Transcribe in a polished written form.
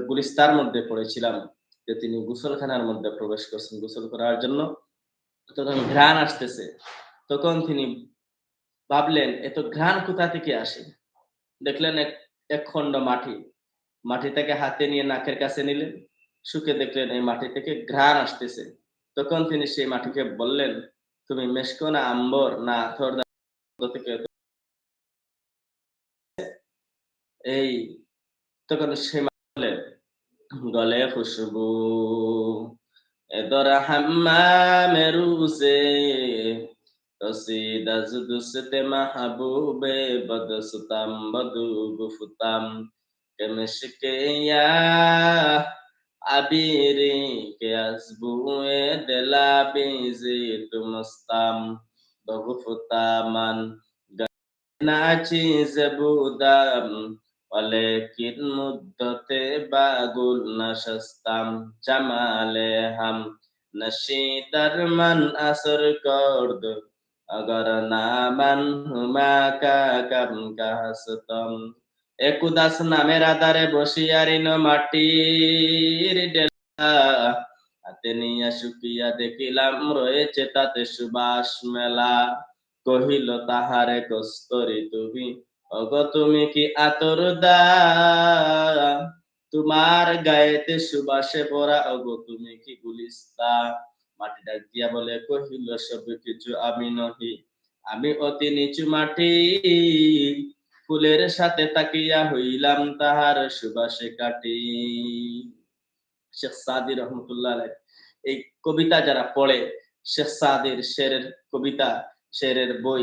গুলিস্তার মধ্যে পড়েছিলাম যে তিনি গোসলখানার মধ্যে প্রবেশ করছেন গোসল করার জন্য। তখন ঘ্রাণ আসতেছে। তখন তিনি ভাবলেন এত ঘ্রাণ কোথা থেকে আসে? দেখলেন একখণ্ড মাটি। মাটিটাকে হাতে নিয়ে নাকের কাছে নিলেন। শুঁকে দেখলেন এই মাটি থেকে ঘ্রাণ আসতেছে। তখন তিনি সেই মাটিকে বললেন, "তুমি মেশকো না আম্বর না আতর থেকে" এই তখন সে বললেন, "গলে খুশবু এ দর হাম্মামে রুজে কসিদা জুদুসতে মাহবুবে বদসুতাম বদু গুফুতাম কেমশকে ইয়া আবিরি কে আসবুয়ে দেলাবিজি তুমস্তাম বগুফুতামান নাচি জবুদাম ওয়ালাকিন মুদ্দতে বাগুল নাশাস্তাম জামালে হাম নশীদার মান আসর করদ अगर नामन हुमा का कम कहस्तम এক উদাস নামের আধারে বসিয়ারিন মাটির ডেলা হাতে নিয়া শুকিয়া দেখিলাম রয়েছে তাতে সুবাস মেলা কহিল তাহারে কস্তরি তুমি অগ তুমি কি আতর দাও তোমার গায়েতে সুবাসে ভরা অগ তুমি কি গুলিস্তা মাটি ডাক দিয়া বলে কহিল সব কিছু আমি নহি আমি অতি নিচু মাটি ফুলের সাথে তাকিয়া হইলাম তাহার সুবাসে কাটি। শেখ সাদি রহমতুল্লাহ আলাইহ এই কবিতা যারা পড়ে শেখ সাদির শেরের কবিতা শেরের বই